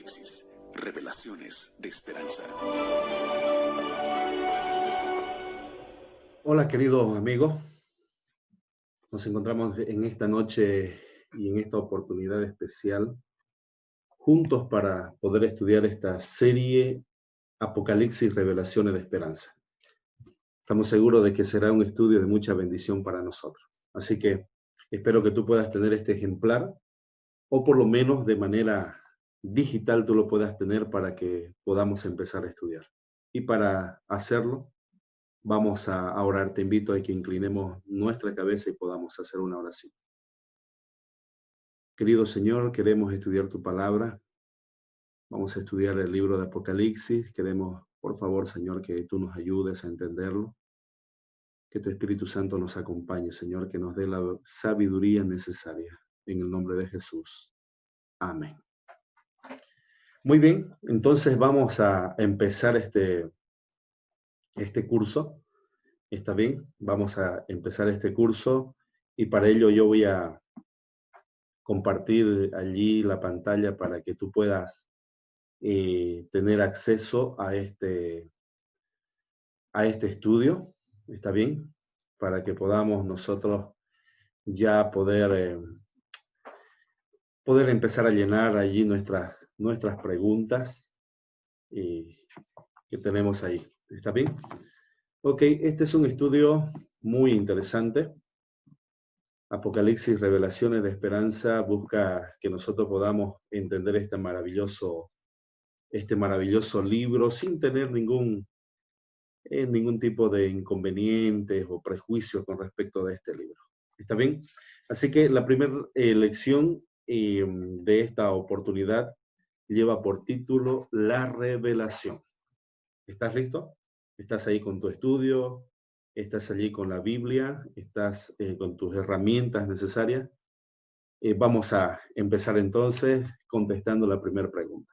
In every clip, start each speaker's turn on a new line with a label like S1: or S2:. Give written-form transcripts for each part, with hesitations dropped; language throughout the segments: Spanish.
S1: Apocalipsis, revelaciones de esperanza.
S2: Hola, queridos amigos. Nos encontramos en esta noche y en esta oportunidad especial juntos para poder estudiar esta serie Apocalipsis, revelaciones de esperanza. Estamos seguros de que será un estudio de mucha bendición para nosotros. Así que espero que tú puedas tener este ejemplar o por lo menos de manera digital tú lo puedas tener para que podamos empezar a estudiar. Y para hacerlo, vamos a orar. Te invito a que inclinemos nuestra cabeza y podamos hacer una oración. Querido Señor, queremos estudiar tu palabra. Vamos a estudiar el libro de Apocalipsis. Queremos, por favor, Señor, que tú nos ayudes a entenderlo. Que tu Espíritu Santo nos acompañe, Señor, que nos dé la sabiduría necesaria. En el nombre de Jesús. Amén. Muy bien, entonces vamos a empezar este curso. ¿Está bien? Vamos a empezar este curso y para ello yo voy a compartir allí la pantalla para que tú puedas tener acceso a este estudio. ¿Está bien? Para que podamos nosotros ya poder empezar a llenar allí nuestras preguntas que tenemos ahí. ¿Está bien? Ok, este es un estudio muy interesante. Apocalipsis, revelaciones de esperanza, busca que nosotros podamos entender este maravilloso libro sin tener ningún tipo de inconvenientes o prejuicios con respecto de este libro. ¿Está bien? Así que la primera lección de esta oportunidad lleva por título La Revelación. ¿Estás listo? ¿Estás ahí con tu estudio? ¿Estás allí con la Biblia? ¿Estás con tus herramientas necesarias? Vamos a empezar entonces contestando la primera pregunta.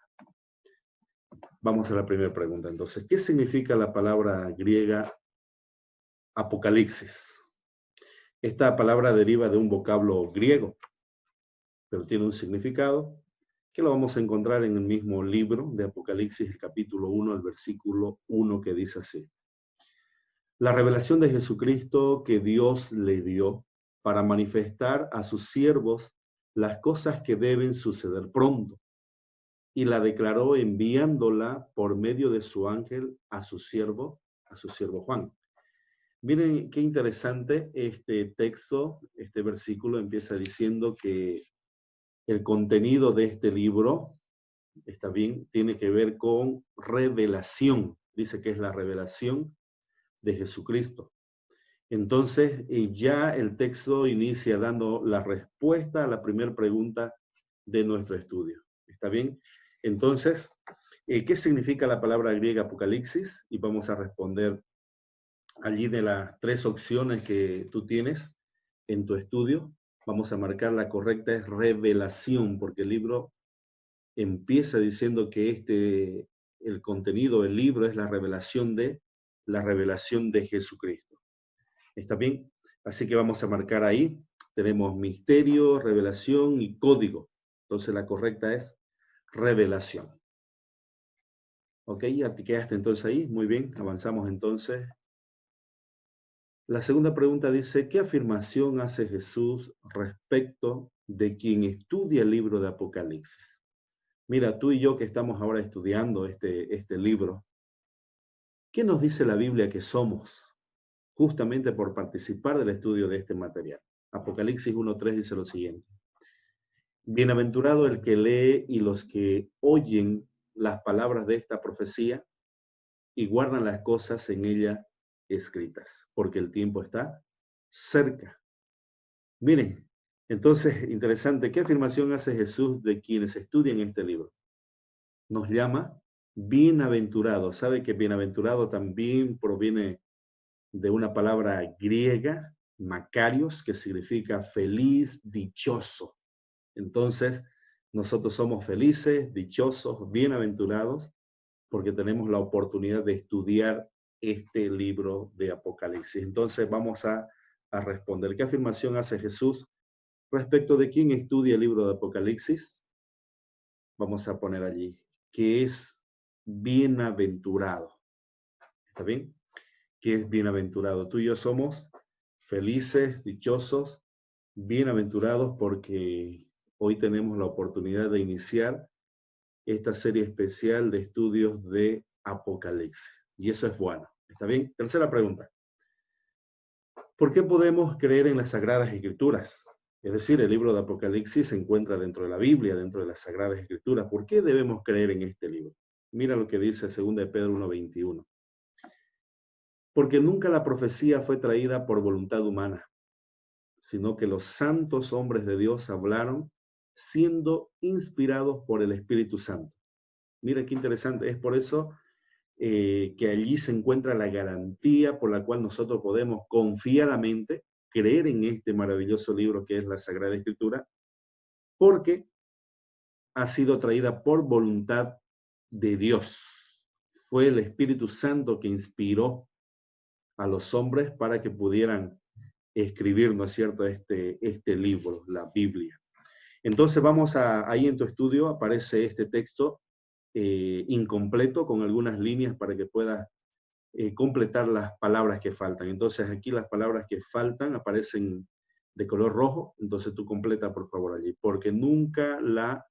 S2: Vamos a la primera pregunta entonces. ¿Qué significa la palabra griega Apocalipsis? Esta palabra deriva de un vocablo griego, pero tiene un significado que lo vamos a encontrar en el mismo libro de Apocalipsis, el capítulo 1, el versículo 1, que dice así. La revelación de Jesucristo que Dios le dio para manifestar a sus siervos las cosas que deben suceder pronto, y la declaró enviándola por medio de su ángel a su siervo Juan. Miren qué interesante este texto, este versículo empieza diciendo que el contenido de este libro, está bien, tiene que ver con revelación. Dice que es la revelación de Jesucristo. Entonces, ya el texto inicia dando la respuesta a la primera pregunta de nuestro estudio. ¿Está bien? Entonces, ¿qué significa la palabra griega Apocalipsis? Y vamos a responder allí de las tres opciones que tú tienes en tu estudio. Vamos a marcar la correcta, es revelación, porque el libro empieza diciendo que el contenido del libro es la revelación de Jesucristo. ¿Está bien? Así que vamos a marcar ahí. Tenemos misterio, revelación y código. Entonces la correcta es revelación. Ok, ya te quedaste entonces ahí. Muy bien, avanzamos entonces. La segunda pregunta dice, ¿qué afirmación hace Jesús respecto de quien estudia el libro de Apocalipsis? Mira, tú y yo que estamos ahora estudiando este libro, ¿qué nos dice la Biblia que somos? Justamente por participar del estudio de este material. Apocalipsis 1:3 dice lo siguiente. Bienaventurado el que lee y los que oyen las palabras de esta profecía y guardan las cosas en ella escritas, porque el tiempo está cerca. Miren, entonces, interesante, ¿qué afirmación hace Jesús de quienes estudian este libro? Nos llama bienaventurado. ¿Sabe que bienaventurado también proviene de una palabra griega, makarios, que significa feliz, dichoso? Entonces, nosotros somos felices, dichosos, bienaventurados, porque tenemos la oportunidad de estudiar este libro de Apocalipsis. Entonces, vamos a responder. ¿Qué afirmación hace Jesús respecto de quién estudia el libro de Apocalipsis? Vamos a poner allí. que es bienaventurado. ¿Está bien? Que es bienaventurado. Tú y yo somos felices, dichosos, bienaventurados porque hoy tenemos la oportunidad de iniciar esta serie especial de estudios de Apocalipsis. Y eso es bueno. ¿Está bien? Tercera pregunta. ¿Por qué podemos creer en las Sagradas Escrituras? Es decir, el libro de Apocalipsis se encuentra dentro de la Biblia, dentro de las Sagradas Escrituras. ¿Por qué debemos creer en este libro? Mira lo que dice 2 de Pedro 1:21. Porque nunca la profecía fue traída por voluntad humana, sino que los santos hombres de Dios hablaron siendo inspirados por el Espíritu Santo. Mira qué interesante. Es por eso que allí se encuentra la garantía por la cual nosotros podemos confiadamente creer en este maravilloso libro que es la Sagrada Escritura, porque ha sido traída por voluntad de Dios. Fue el Espíritu Santo que inspiró a los hombres para que pudieran escribir, ¿no es cierto?, este libro, la Biblia. Entonces ahí en tu estudio aparece este texto incompleto con algunas líneas para que puedas completar las palabras que faltan. Entonces aquí las palabras que faltan aparecen de color rojo, entonces tú completa por favor allí, porque nunca la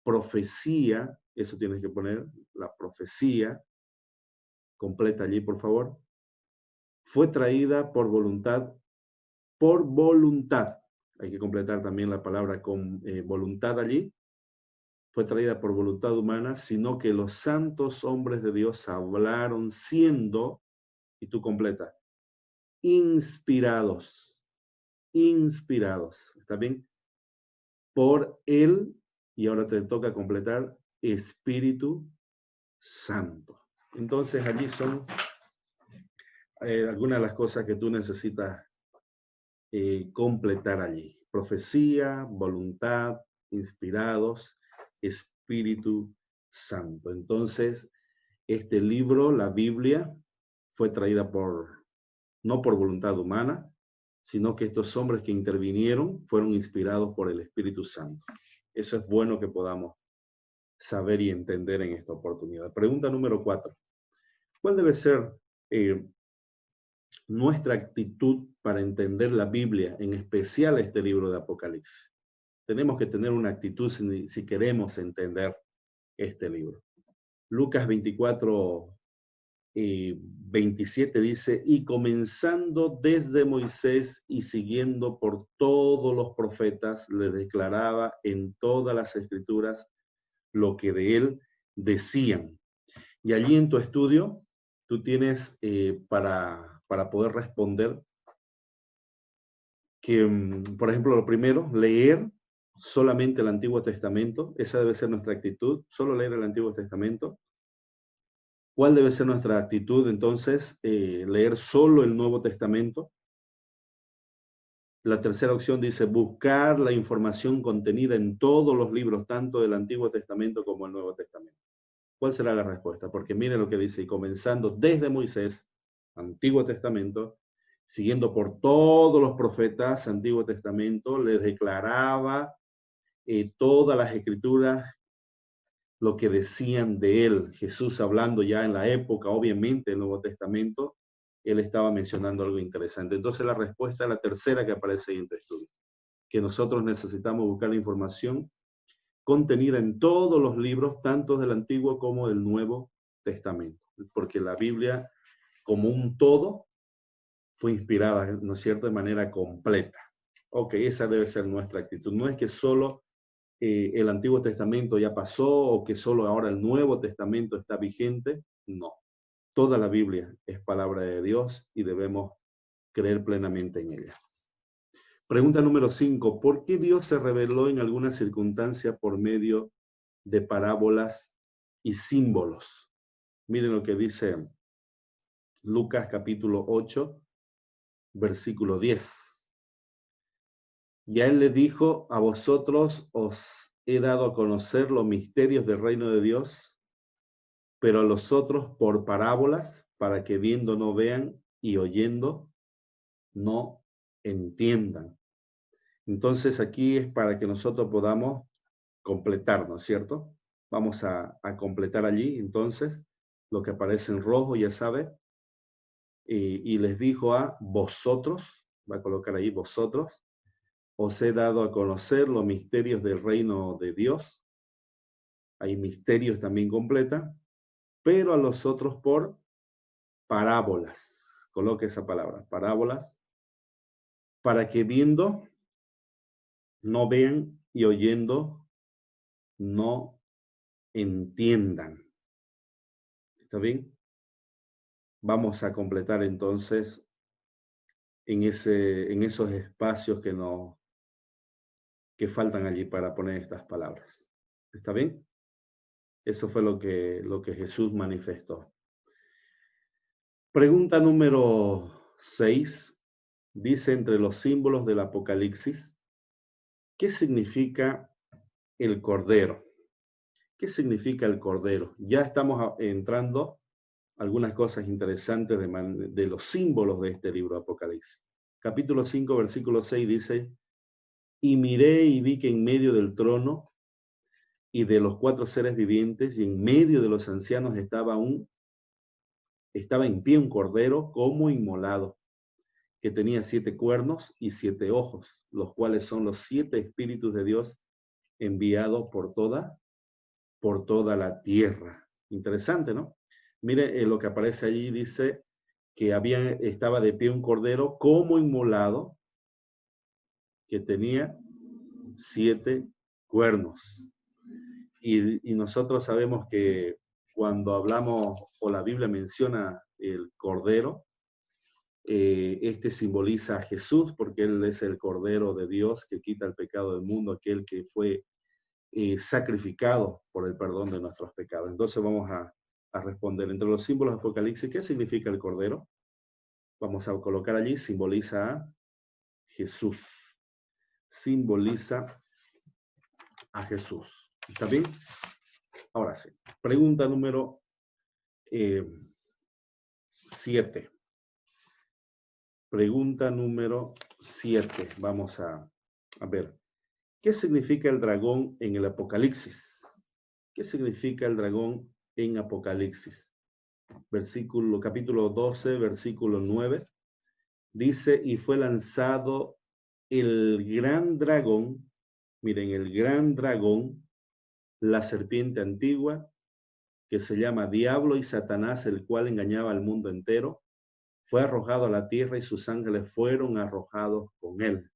S2: profecía, eso tienes que poner, la profecía, completa allí por favor, fue traída por voluntad, hay que completar también la palabra con voluntad allí, fue traída por voluntad humana, sino que los santos hombres de Dios hablaron siendo, y tú completa, inspirados, ¿está bien? Por él, y ahora te toca completar, Espíritu Santo. Entonces allí son algunas de las cosas que tú necesitas completar allí. Profecía, voluntad, inspirados, Espíritu Santo. Entonces, este libro, la Biblia, fue traída no por voluntad humana, sino que estos hombres que intervinieron fueron inspirados por el Espíritu Santo. Eso es bueno que podamos saber y entender en esta oportunidad. Pregunta número 4. ¿Cuál debe ser nuestra actitud para entender la Biblia, en especial este libro de Apocalipsis? Tenemos que tener una actitud si queremos entender este libro. Lucas 24, 27 dice, y comenzando desde Moisés y siguiendo por todos los profetas, le declaraba en todas las escrituras lo que de él decían. Y allí en tu estudio, tú tienes para poder responder que, por ejemplo, lo primero, leer solamente el Antiguo Testamento. Esa debe ser nuestra actitud, solo leer el Antiguo Testamento. ¿Cuál debe ser nuestra actitud entonces? Leer solo el Nuevo Testamento. La tercera opción dice buscar la información contenida en todos los libros, tanto del Antiguo Testamento como el Nuevo Testamento. ¿Cuál será la respuesta? Porque miren lo que dice, y comenzando desde Moisés, Antiguo Testamento, siguiendo por todos los profetas, Antiguo Testamento, les declaraba todas las escrituras lo que decían de él. Jesús hablando ya en la época, obviamente, del Nuevo Testamento, él estaba mencionando algo interesante. Entonces la respuesta es la tercera que aparece ahí en tu estudio, que nosotros necesitamos buscar la información contenida en todos los libros, tanto del Antiguo como del Nuevo Testamento, porque la Biblia, como un todo, fue inspirada, ¿no es cierto?, de manera completa. Ok, esa debe ser nuestra actitud. No es que solo el Antiguo Testamento ya pasó o que solo ahora el Nuevo Testamento está vigente. No. Toda la Biblia es palabra de Dios y debemos creer plenamente en ella. Pregunta número 5. ¿Por qué Dios se reveló en alguna circunstancia por medio de parábolas y símbolos? Miren lo que dice Lucas capítulo 8, versículo 10. Y a él le dijo, a vosotros os he dado a conocer los misterios del reino de Dios, pero a los otros por parábolas, para que viendo no vean y oyendo no entiendan. Entonces aquí es para que nosotros podamos completar, ¿no es cierto? Vamos a completar allí, entonces, lo que aparece en rojo, ya sabe. Y les dijo a vosotros, va a colocar ahí vosotros, os he dado a conocer los misterios del reino de Dios. Hay misterios también completa, pero a los otros por parábolas. Coloque esa palabra, parábolas, para que viendo no vean y oyendo no entiendan. ¿Está bien? Vamos a completar entonces en esos espacios que faltan allí para poner estas palabras. ¿Está bien? Eso fue lo que Jesús manifestó. Pregunta número 6. Dice entre los símbolos del Apocalipsis, ¿qué significa el Cordero? ¿Qué significa el Cordero? Ya estamos entrando a algunas cosas interesantes de los símbolos de este libro de Apocalipsis. Capítulo 5, versículo 6 dice, y miré y vi que en medio del trono y de los 4 seres vivientes y en medio de los ancianos estaba en pie un cordero como inmolado, que tenía 7 cuernos y 7 ojos, los cuales son los 7 espíritus de Dios enviados por toda la tierra. Interesante, ¿no? Mire lo que aparece allí, dice que estaba de pie un cordero como inmolado, que tenía 7 cuernos. Y nosotros sabemos que cuando hablamos o la Biblia menciona el cordero, este simboliza a Jesús porque Él es el Cordero de Dios que quita el pecado del mundo, aquel que fue sacrificado por el perdón de nuestros pecados. Entonces vamos a responder entre los símbolos de Apocalipsis, ¿qué significa el Cordero? Vamos a colocar allí, simboliza a Jesús. Simboliza a Jesús. ¿Está bien? Ahora sí. Pregunta número 7. Pregunta número 7. Vamos a ver. ¿Qué significa el dragón en el Apocalipsis? ¿Qué significa el dragón en Apocalipsis? Capítulo 12, versículo 9. Dice, y fue lanzado el gran dragón, miren, el gran dragón, la serpiente antigua, que se llama Diablo y Satanás, el cual engañaba al mundo entero, fue arrojado a la tierra y sus ángeles fueron arrojados con él.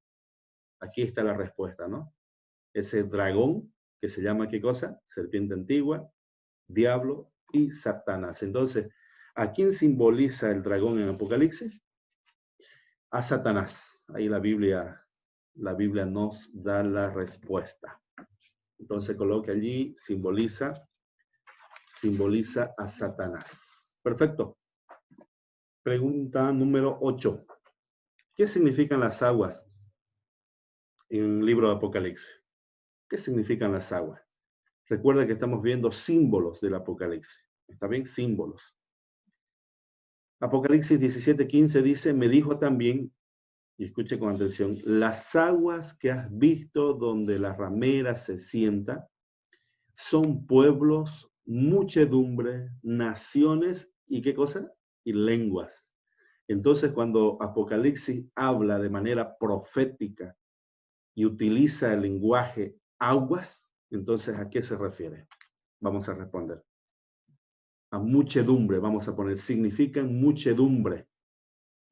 S2: Aquí está la respuesta, ¿no? Ese dragón, que se llama, ¿qué cosa? Serpiente antigua, Diablo y Satanás. Entonces, ¿a quién simboliza el dragón en Apocalipsis? A Satanás. Ahí la Biblia nos da la respuesta. Entonces coloque allí, simboliza a Satanás. Perfecto. Pregunta número 8. ¿Qué significan las aguas en el libro de Apocalipsis? ¿Qué significan las aguas? Recuerda que estamos viendo símbolos del Apocalipsis. ¿Está bien? Símbolos. Apocalipsis 17:15 dice, me dijo también, y escuche con atención, las aguas que has visto donde la ramera se sienta son pueblos, muchedumbre, naciones y ¿qué cosa? Y lenguas. Entonces, cuando Apocalipsis habla de manera profética y utiliza el lenguaje aguas, entonces, ¿a qué se refiere? Vamos a responder. A muchedumbre, vamos a poner, significan muchedumbre,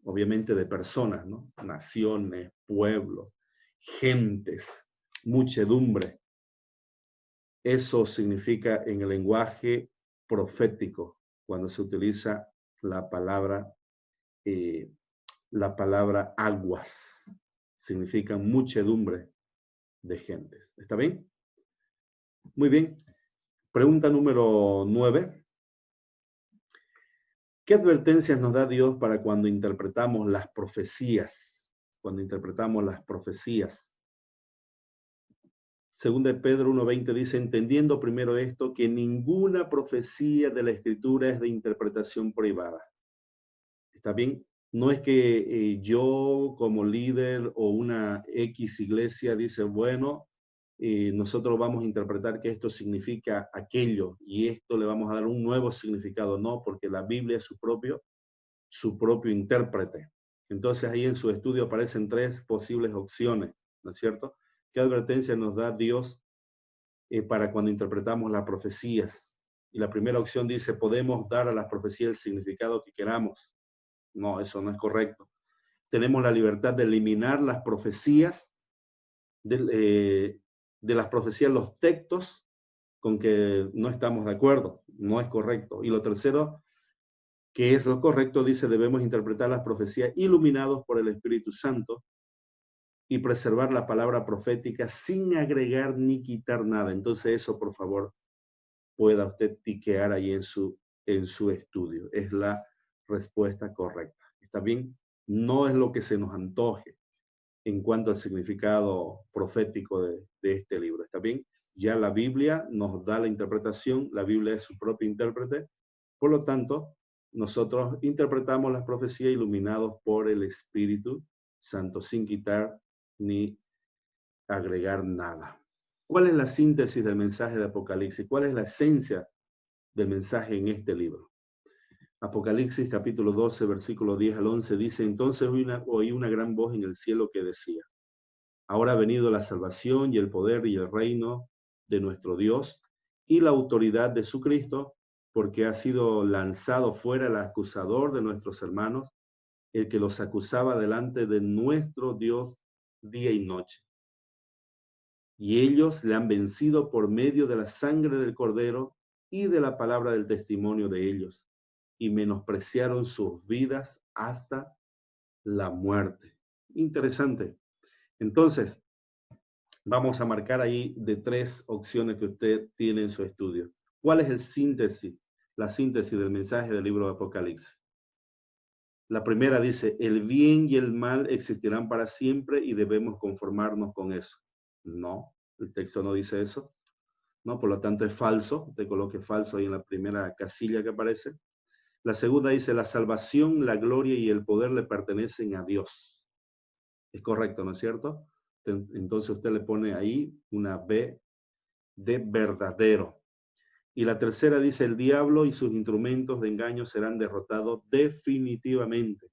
S2: obviamente de personas, ¿no? Naciones, pueblos, gentes, muchedumbre. Eso significa en el lenguaje profético, cuando se utiliza la palabra aguas. Significa muchedumbre de gentes. ¿Está bien? Muy bien. Pregunta número 9. ¿Qué advertencias nos da Dios para cuando interpretamos las profecías? Cuando interpretamos las profecías. Segunda de Pedro 1:20 dice, entendiendo primero esto, que ninguna profecía de la Escritura es de interpretación privada. ¿Está bien? No es que yo como líder o una X iglesia dice, bueno, nosotros vamos a interpretar que esto significa aquello y esto le vamos a dar un nuevo significado. No, porque la Biblia es su propio intérprete. Entonces ahí en su estudio aparecen 3 posibles opciones, ¿no es cierto? ¿Qué advertencia nos da Dios para cuando interpretamos las profecías? Y la primera opción dice, podemos dar a las profecías el significado que queramos. No, eso no es correcto. Tenemos la libertad de eliminar las profecías, de las profecías, los textos con que no estamos de acuerdo. No es correcto. Y lo tercero, que es lo correcto, dice, debemos interpretar las profecías iluminados por el Espíritu Santo y preservar la palabra profética sin agregar ni quitar nada. Entonces eso, por favor, pueda usted tiquear ahí en su estudio. Es la respuesta correcta. ¿Está bien? No es lo que se nos antoje en cuanto al significado profético de este libro. ¿Está bien? Ya la Biblia nos da la interpretación, la Biblia es su propio intérprete, por lo tanto, nosotros interpretamos las profecías iluminados por el Espíritu Santo, sin quitar ni agregar nada. ¿Cuál es la síntesis del mensaje de Apocalipsis? ¿Cuál es la esencia del mensaje en este libro? Apocalipsis capítulo 12, versículo 10 al 11 dice, entonces oí una gran voz en el cielo que decía, ahora ha venido la salvación y el poder y el reino de nuestro Dios y la autoridad de su Cristo, porque ha sido lanzado fuera el acusador de nuestros hermanos, el que los acusaba delante de nuestro Dios día y noche. Y ellos le han vencido por medio de la sangre del Cordero y de la palabra del testimonio de ellos, y menospreciaron sus vidas hasta la muerte. Interesante. Entonces, vamos a marcar ahí de 3 opciones que usted tiene en su estudio. ¿Cuál es la síntesis del mensaje del libro de Apocalipsis? La primera dice, el bien y el mal existirán para siempre y debemos conformarnos con eso. No, el texto no dice eso. No, por lo tanto es falso. Te coloque falso ahí en la primera casilla que aparece. La segunda dice, la salvación, la gloria y el poder le pertenecen a Dios. Es correcto, ¿no es cierto? Entonces usted le pone ahí una B de verdadero. Y la tercera dice, el diablo y sus instrumentos de engaño serán derrotados definitivamente.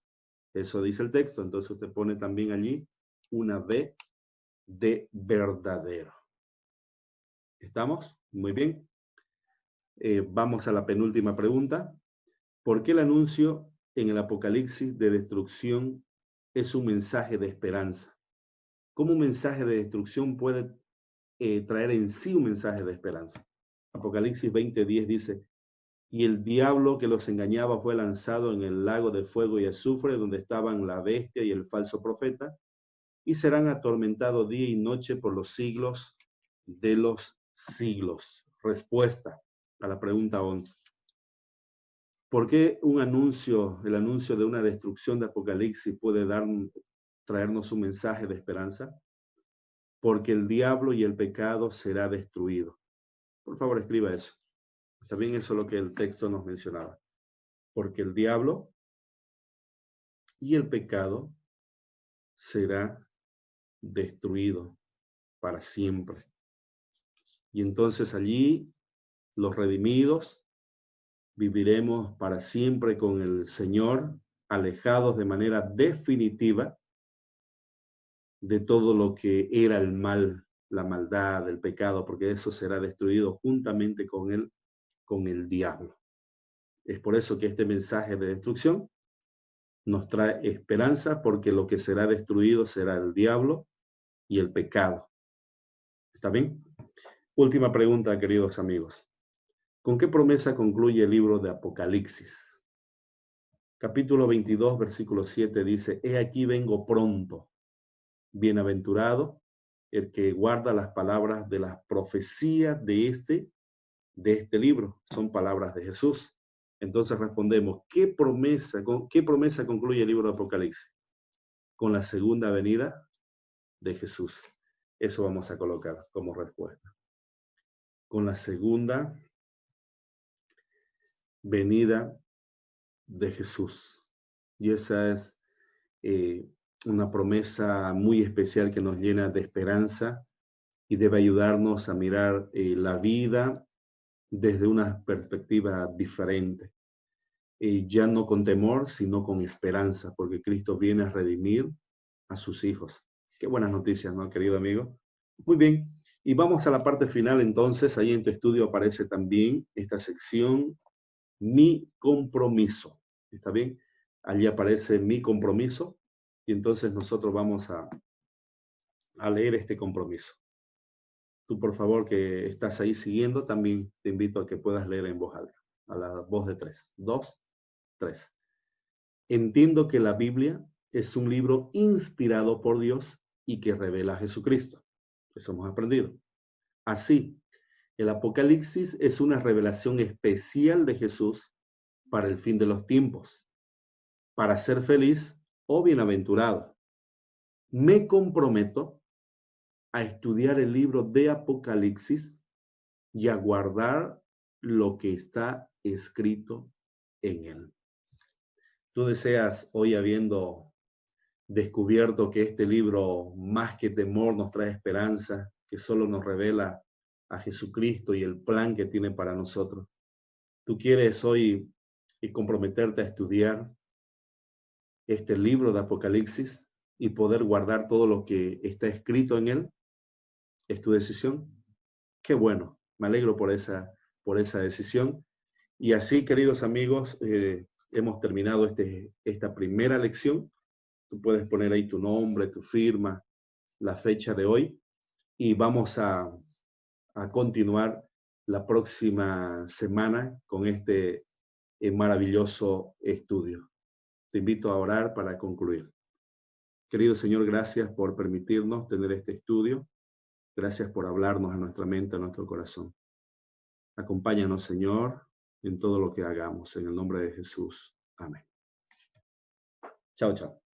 S2: Eso dice el texto, entonces usted pone también allí una B de verdadero. ¿Estamos? Muy bien. Vamos a la penúltima pregunta. ¿Por qué el anuncio en el Apocalipsis de destrucción es un mensaje de esperanza? ¿Cómo un mensaje de destrucción puede traer en sí un mensaje de esperanza? Apocalipsis 20:10 dice, y el diablo que los engañaba fue lanzado en el lago de fuego y azufre, donde estaban la bestia y el falso profeta, y serán atormentados día y noche por los siglos de los siglos. Respuesta a la pregunta 11. ¿Por qué el anuncio de una destrucción de Apocalipsis puede traernos un mensaje de esperanza? Porque el diablo y el pecado será destruido. Por favor, escriba eso. También eso es lo que el texto nos mencionaba. Porque el diablo y el pecado será destruido para siempre. Y entonces allí los redimidos viviremos para siempre con el Señor, alejados de manera definitiva de todo lo que era el mal, la maldad, el pecado, porque eso será destruido juntamente con el diablo. Es por eso que este mensaje de destrucción nos trae esperanza, porque lo que será destruido será el diablo y el pecado. ¿Está bien? Última pregunta, queridos amigos. ¿Con qué promesa concluye el libro de Apocalipsis? Capítulo 22, versículo 7 dice, he aquí vengo pronto. Bienaventurado el que guarda las palabras de las profecías de este libro. Son palabras de Jesús. Entonces respondemos, ¿con qué promesa concluye el libro de Apocalipsis? Con la segunda venida de Jesús. Eso vamos a colocar como respuesta. Con la segunda venida de Jesús. Y esa es una promesa muy especial que nos llena de esperanza y debe ayudarnos a mirar la vida desde una perspectiva diferente. Ya no con temor, sino con esperanza, porque Cristo viene a redimir a sus hijos. Qué buenas noticias, ¿no, querido amigo? Muy bien, y vamos a la parte final entonces. Ahí en tu estudio aparece también esta sección, mi compromiso. ¿Está bien? Allí aparece mi compromiso, y entonces nosotros vamos a leer este compromiso. Tú, por favor, que estás ahí siguiendo, también te invito a que puedas leer en voz alta, a la voz de 3. 2, 3. Entiendo que la Biblia es un libro inspirado por Dios y que revela a Jesucristo. Eso hemos aprendido. Así, el Apocalipsis es una revelación especial de Jesús para el fin de los tiempos, para ser feliz o bienaventurado. Me comprometo a estudiar el libro de Apocalipsis y a guardar lo que está escrito en él. Tú deseas, hoy habiendo descubierto que este libro, más que temor, nos trae esperanza, que solo nos revela a Jesucristo y el plan que tiene para nosotros. Tú quieres hoy comprometerte a estudiar este libro de Apocalipsis y poder guardar todo lo que está escrito en él. ¿Es tu decisión? Qué bueno, me alegro por esa decisión. Y así, queridos amigos, hemos terminado esta primera lección. Tú puedes poner ahí tu nombre, tu firma, la fecha de hoy, y vamos a continuar la próxima semana con este maravilloso estudio. Te invito a orar para concluir. Querido Señor, gracias por permitirnos tener este estudio. Gracias por hablarnos a nuestra mente, a nuestro corazón. Acompáñanos, Señor, en todo lo que hagamos. En el nombre de Jesús. Amén. Chao, chao.